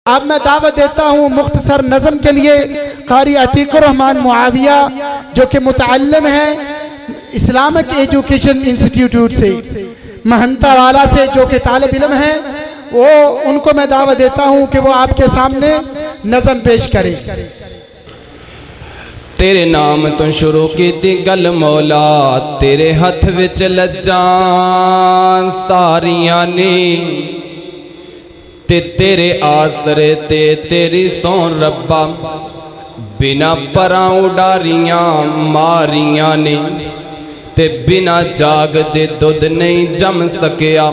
अब मैं दावत देता हूँ मुख्तसर नज़म के लिए कारी अतीकुर रहमान मुआविया जो कि मुतअल्लिम है इस्लामिक एजुकेशन इंस्टीट्यूट से महंता वाला से, जो कि तालिब इल्म है, वो उनको मैं दावत देता हूँ कि वो आपके सामने नज़म पेश करें। तेरे नाम तो शुरू की गल मौला, तेरे हथ विच लज्जां सारियां ने, ते तेरे आसरे ते तेरी सौं रब्बा, बिना परां उडारियां मारियां ने, ते बिना जाग दे दुध नहीं जम सकिया,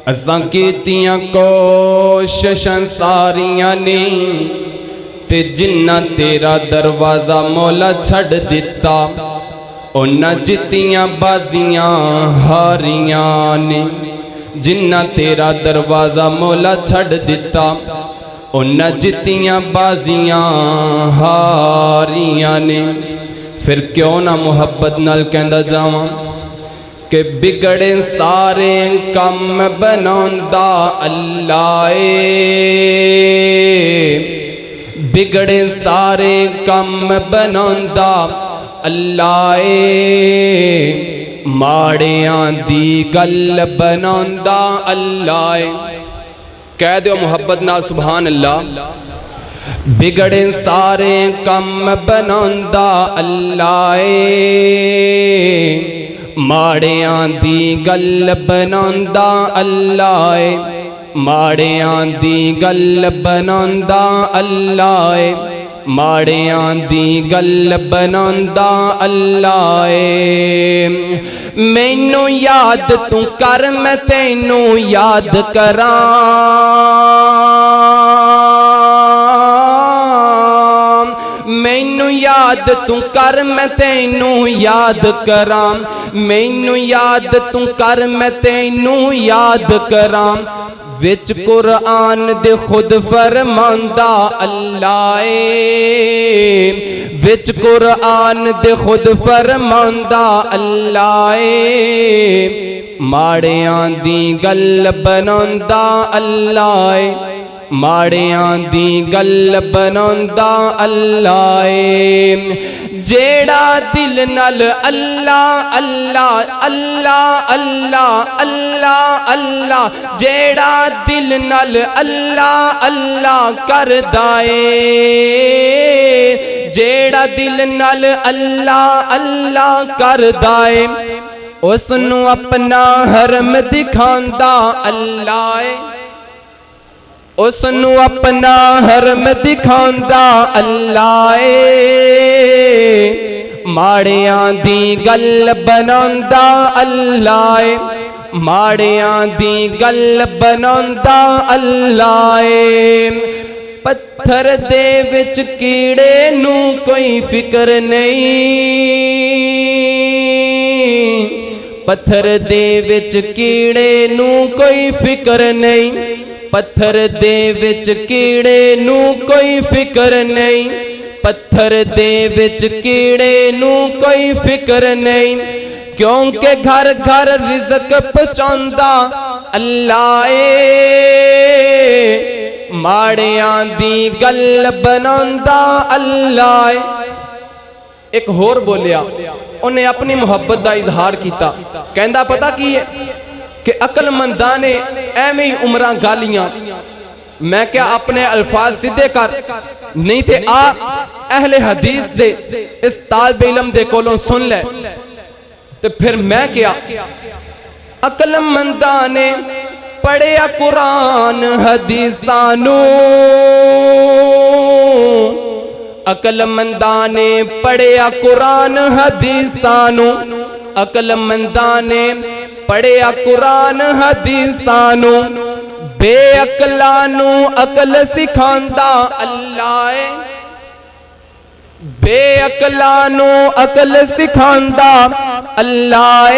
असां कीतियां कोशिशां सारियां ने, ते जिन्ना तेरा दरवाजा मौला छड़ दिता, उन्ना जितियां बाजियां हारियां ने। जिन्ना तेरा दरवाजा मौला छड़ दिता, उन्ना जितियां बाजियां हारियां ने। फिर क्यों ना मुहब्बत नाल कहंदा जावां कि बिगड़े सारे कम बनांदा अल्लाह ए, बिगड़े सारे कम बनांदा अल्लाह ए, माड़ियां दी गल बनांदा अल्लाह ए। कह दो मुहब्बत नाल सुभान अल्लाह। बिगड़े सारे कम बनांदा अल्लाह ए, माड़ियां दी गल बनांदा अल्लाह ए, माड़ियां दी गल बनांदा अल्लाह ए, माड़ियां दी गल बनांदा अल्लाह ए। मैनू याद तू कर मैं तैनू याद करां, मैनू याद तू कर मैं तैनू याद करां, मैनू याद तू कर मैं तैनू याद करां, विच कुरान दे खुद फरमांदा अल्लाह ए, विच कुरान दे खुद फरमांदा अल्लाह ए, माड़ियां दी गल बनांदा अल्लाह ए, माड़ियां दी गल बनांदा अल्लाह ए। जेड़ा दिल नाल अल्लाह अल्लाह अल्लाह अल्लाह अल्लाह अल्लाह, जेड़ा दिल नाल अल्लाह अल्लाह करदा ए, जेड़ा दिल नाल अल्लाह अल्लाह करदा ए, उसनू अपना हरम दिखांदा अल्लाह ए, उसनू अपना हरम दिखांदा अल्लाह ए, माड़ियां दी गल बनांदा अल्लाह ए, माड़ियां दी गल बनांदा अल्लाह ए। पत्थर दे विच कीड़े नू कोई फिक्र नहीं, पत्थर दे विच कीड़े नू कोई फिक्र नहीं, पत्थर दे विच कीड़े नू कोई फिक्र नहीं, पत्थर दे विच कीड़े नू कोई फिक्र नहीं, क्योंकि घर घर रिज़्क पहुंचांदा अल्लाह ए, माड़ियां दी गल बनांदा अल्लाह ए। एक होर बोलिया, उन्हें अपनी मुहब्बत दा इजहार किया, कहंदा पता की है कि अकलमंदा ने एवें ही उमरां गालियां, मैं क्या अपने अल्फाज सीधे कर, नहीं ते आ अहले हदीस दे इस तालिब इल्म दे कोलों सुन ले। ते फिर मैं क्या अकलमंदा ने पढ़िया कुरान हदीसां नू, अकलमंदा ने पढ़िया कुरान हदीसां नू, अकलमंदा ने पढ़िया कुरान हदीसां नू, बेअकला नू अकल सिखांदा अल्लाह ए, बेअकला नू अकल सिखांदा अल्लाह ए,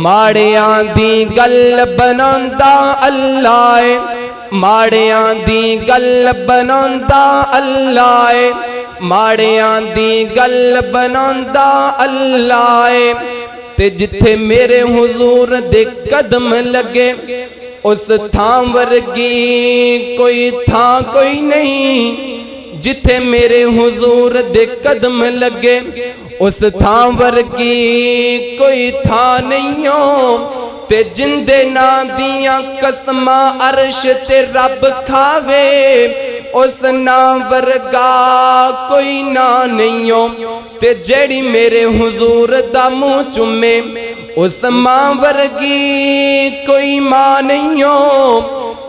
माड़ियां दी गल बनांदा अल्लाह ए, माड़ियां दी गल बनांदा अल्लाह ए, माड़ियां दी गल बनांदा अल्लाह ए। ते जिथे मेरे हुजूर दे कदम लगे उस थां वर्गी कोई थां कोई नहीं जिथे मेरे हुजूर दे कदम लगे। उस थां वर्गी कोई थां नहीं हो ते जिंदे ना दियां कसमां अर्श ते रब खावे। उस ना वर्गा कोई ना नहीं हो ते जेड़ी मेरे हुजूर दा मुंह चुमे। उस मां वर्गी कोई मां नहीं हो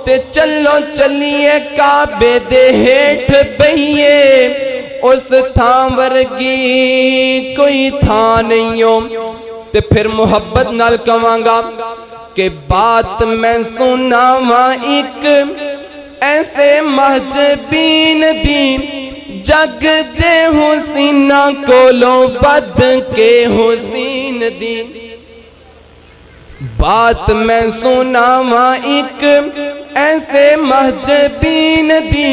ते चलो चलिए काबे दे हेठ बहिए। उस थां वर्गी कोई थां नहीं हो ते फिर मुहब्बत नाल कवांगा कि बात मैं सुनावा एक ऐसे महजबीन दी जग दे हुसीना कोलों बद के हुसीन दी। बात मैं सुनावा एक ऐसे महजबीन दी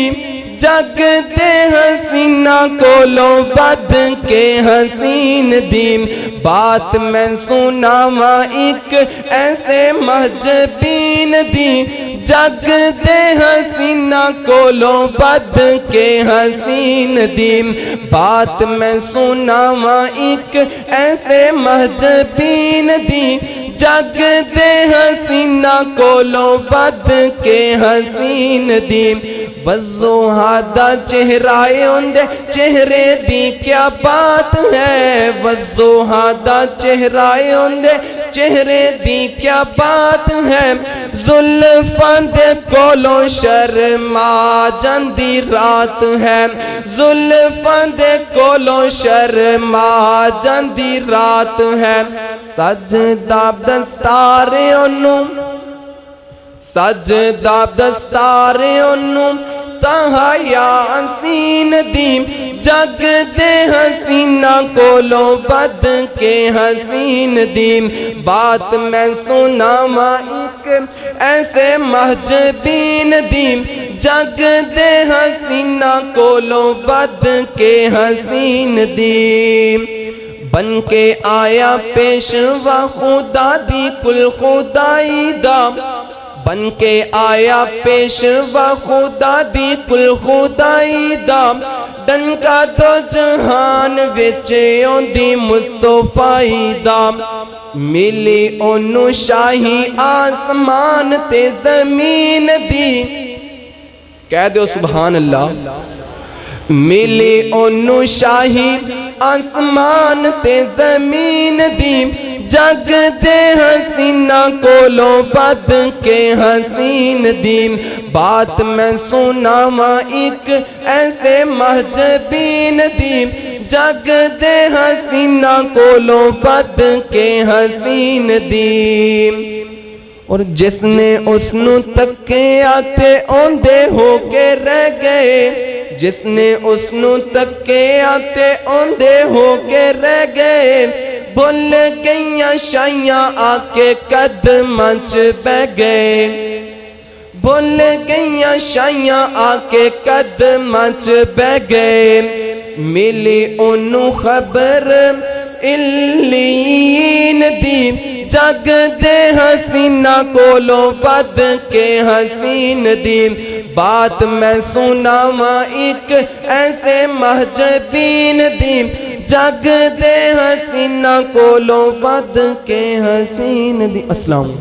जग दे हसीना कोलों बद के हसीन दी। बात मैं सुनावा एक ऐसे महजबीन दी जग दे हसीना कोलों बद के हसीन दी। बात मैं सुनावा एक ऐसे महजबीन दी जग दे हसीना कोलों बद के हसीन दी। वज़ोहा दा चेहरा उंदे चेहरे दी क्या बात है। वज़ोहा दा चेहरा उंदे चेहरे दी क्या बात है। जुल्फां दे कोलों शर्मा जांदी रात है। जुल्फां दे कोलों शर्मा जांदी रात है। सजदा दस्तार ओनू सजदा दस्तार ओनू तहाया हसीन दी जग दे हसीना कोलों बद के हसीन दी। बात मैं सुनावा एक ऐसे महजबीन दी जग दे हसीना कोलों बद के हसीन दी। बन के आया पेशवा खुदा दी कुल खुदाई दा। बन के आया पेशवा खुदा दी कुल खुदाई दा। डनका तो जहान विच ओंदी मुस्तफाई दा। मिली ओनू शाही आसमान ते जमीन दी। कह दो सुभान अल्लाह। मिली ओनू शाही आसमान ते जमीन दी जग दे हसीना कोलों बद के हसीन दी। बात मैं सुनावा एक ऐसे महजबीन दी जग दे हसीना कोलों बद के हसीन दी। और जिसने उसनू तके आते ओंदे होके रह गए। जिसने उसनू तके आते ओंदे होके रह गए। भुल गईयां शाइयां आके कदमां च बह गए। भुल गईयां शाइयां आके कदमां च बह गए। मिली ओनू खबर इल्लीन दी जग दे हसीना कोलों बद के हसीन दी। बात मैं सुनावा एक ऐसे महजबीन दी जग दे हसीना कोलों बद के हसीन दी। अस्सलाम।